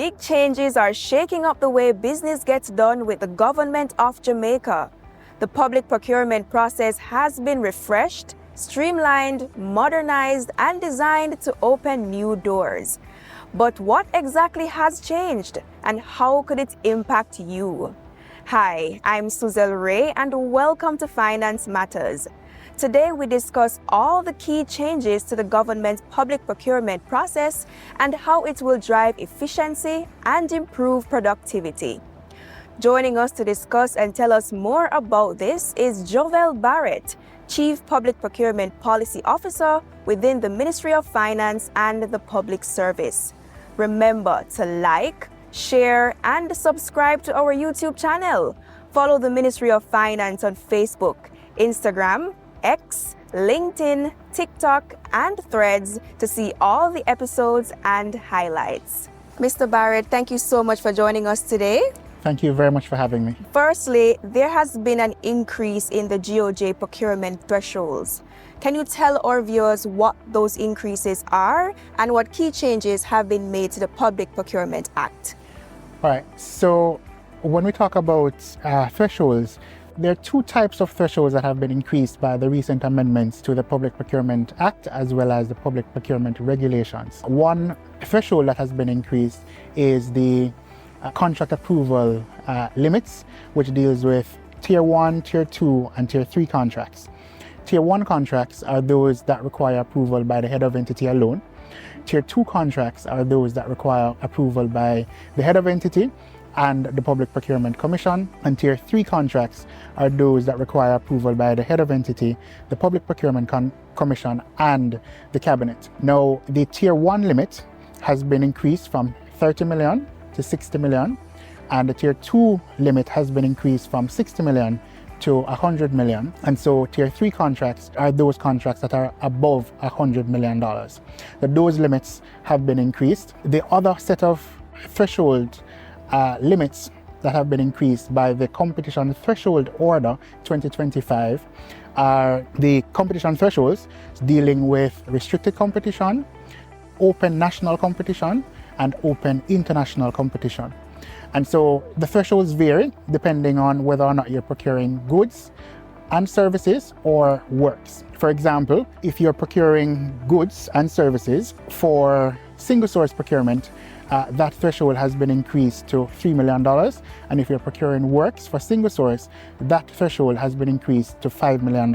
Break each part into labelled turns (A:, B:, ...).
A: Big changes are shaking up the way business gets done with the government of Jamaica. The public procurement process has been refreshed, streamlined, modernized, and designed to open new doors. But what exactly has changed, and how could it impact you? Hi, I'm Suzelle Ray, and welcome to Finance Matters. Today we discuss all the key changes to the government's public procurement process and how it will drive efficiency and improve productivity. Joining us to discuss and tell us more about this is Jovel Barrett, Chief Public Procurement Policy Officer within the Ministry of Finance and the Public Service. Remember to like, share, and subscribe to our YouTube channel. Follow the Ministry of Finance on Facebook, Instagram, X, LinkedIn, TikTok, and Threads to see all the episodes and highlights. Mr. Barrett, thank you so much for joining us today.
B: Thank you very much for having me.
A: Firstly, there has been an increase in the GOJ procurement thresholds. Can you tell our viewers what those increases are and what key changes have been made to the Public Procurement Act?
B: All right, so when we talk about thresholds, there are two types of thresholds that have been increased by the recent amendments to the Public Procurement Act as well as the Public Procurement Regulations. One threshold that has been increased is the contract approval limits, which deals with Tier 1, Tier 2, and Tier 3 contracts. Tier 1 contracts are those that require approval by the head of entity alone. Tier 2 contracts are those that require approval by the head of entity and the Public Procurement Commission, and Tier 3 contracts are those that require approval by the head of entity, the Public Procurement Commission, and the Cabinet. Now, the Tier 1 limit has been increased from 30 million to 60 million, and the Tier 2 limit has been increased from 60 million to 100 million. And so Tier 3 contracts are those contracts that are above $100 million. Those limits have been increased. The other set of threshold limits that have been increased by the Competition Threshold Order 2025 are the competition thresholds dealing with restricted competition, open national competition, and open international competition. And so the thresholds vary depending on whether or not you're procuring goods and services or works. For example, if you're procuring goods and services for single source procurement, that threshold has been increased to $3 million. And if you're procuring works for single source, that threshold has been increased to $5 million,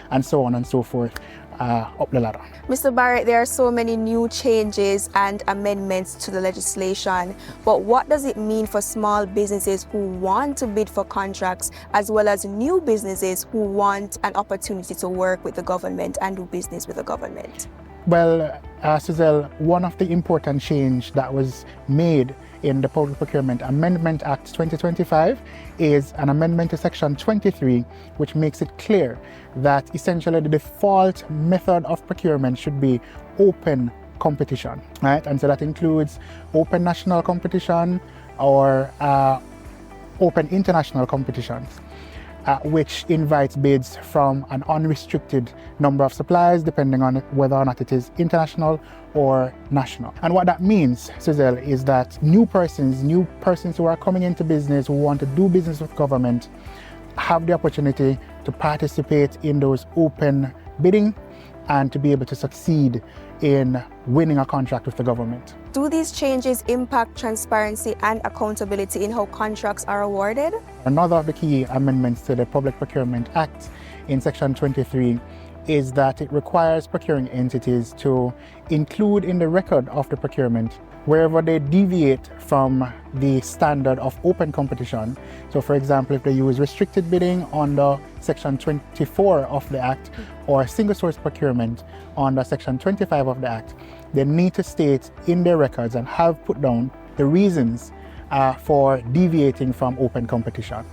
B: and so on and so forth up the ladder.
A: Mr. Barrett, there are so many new changes and amendments to the legislation, but what does it mean for small businesses who want to bid for contracts, as well as new businesses who want an opportunity to work with the government and do business with the government?
B: Well, Suzelle, one of the important change that was made in the Public Procurement Amendment Act 2025 is an amendment to Section 23, which makes it clear that essentially the default method of procurement should be open competition, right? And so that includes open national competition or open international competitions, which invites bids from an unrestricted number of suppliers, depending on whether or not it is international or national. And what that means, Suzelle, is that new persons who are coming into business, who want to do business with government, have the opportunity to participate in those open bidding and to be able to succeed in winning a contract with the government.
A: Do these changes impact transparency and accountability in how contracts are awarded?
B: Another of the key amendments to the Public Procurement Act in Section 23 is that it requires procuring entities to include in the record of the procurement wherever they deviate from the standard of open competition. So for example, if they use restricted bidding under Section 24 of the Act or single source procurement under Section 25 of the Act, they need to state in their records and have put down the reasons for deviating from open competition.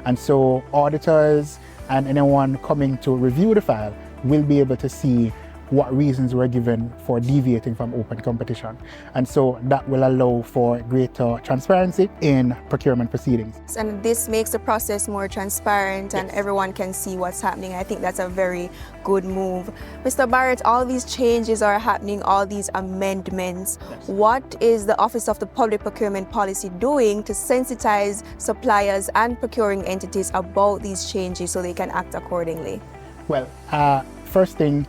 B: And so auditors and anyone coming to review the file will be able to see what reasons were given for deviating from open competition. And so that will allow for greater transparency in procurement proceedings.
A: And this makes the process more transparent and
B: Yes.
A: everyone can see what's happening. I think that's a very good move. Mr. Barrett, all these changes are happening, all these amendments.
B: Yes.
A: What is the Office of the Public Procurement Policy doing to sensitize suppliers and procuring entities about these changes so they can act accordingly?
B: Well, first thing,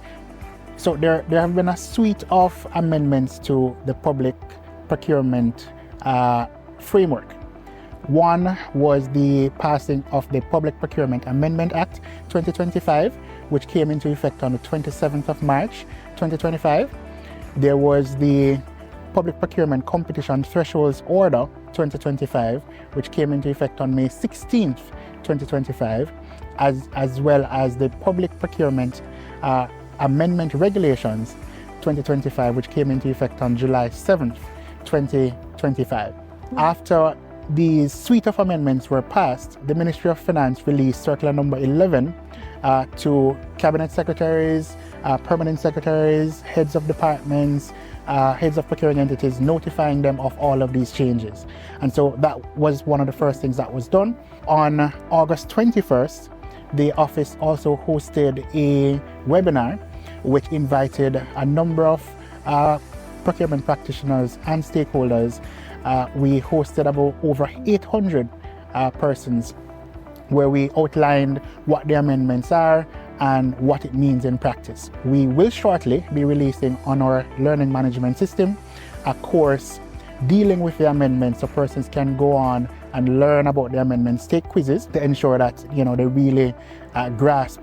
B: so there have been a suite of amendments to the public procurement framework. One was the passing of the Public Procurement Amendment Act 2025, which came into effect on the 27th of March 2025. There was the Public Procurement Competition Thresholds Order 2025, which came into effect on May 16th, 2025, as well as the Public Procurement Amendment Regulations 2025, which came into effect on July 7th, 2025. After these suite of amendments were passed, the Ministry of Finance released Circular Number 11 to Cabinet Secretaries, Permanent Secretaries, heads of departments, heads of procuring entities, notifying them of all of these changes. And so that was one of the first things that was done. On August 21st, the office also hosted a webinar which invited a number of procurement practitioners and stakeholders. We hosted about over 800 persons where we outlined what the amendments are and what it means in practice. We will shortly be releasing on our learning management system a course dealing with the amendments so persons can go on and learn about the amendments, take quizzes to ensure that they really grasp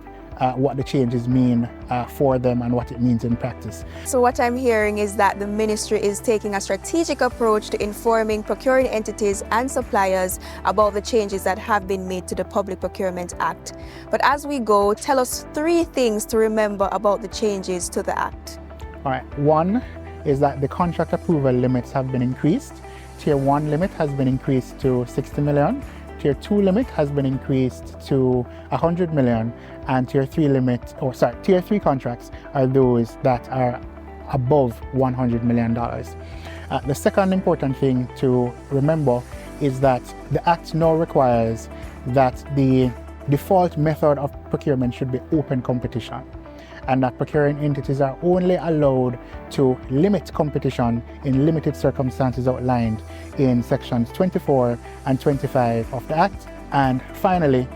B: what the changes mean for them and what it means in practice.
A: So what I'm hearing is that the ministry is taking a strategic approach to informing procuring entities and suppliers about the changes that have been made to the Public Procurement Act. But as we go, tell us 3 things to remember about the changes to the Act.
B: All right. One is that the contract approval limits have been increased. Tier 1 limit has been increased to 60 million. Tier 2 limit has been increased to 100 million, and Tier 3 contracts are those that are above $100 million. The second important thing to remember is that the Act now requires that the default method of procurement should be open competition, and that procuring entities are only allowed to limit competition in limited circumstances outlined in sections 24 and 25 of the Act. And finally,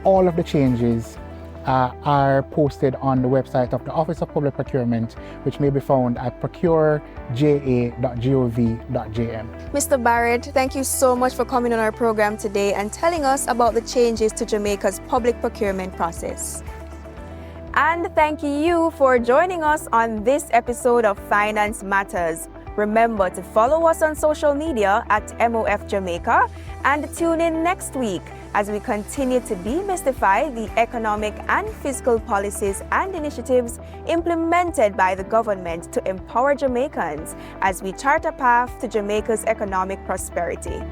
B: all of the changes are posted on the website of the Office of Public Procurement, which may be found at procureja.gov.jm.
A: Mr. Barrett, thank you so much for coming on our program today and telling us about the changes to Jamaica's public procurement process. And thank you for joining us on this episode of Finance Matters. Remember to follow us on social media at MOF Jamaica and tune in next week as we continue to demystify the economic and fiscal policies and initiatives implemented by the government to empower Jamaicans as we chart a path to Jamaica's economic prosperity.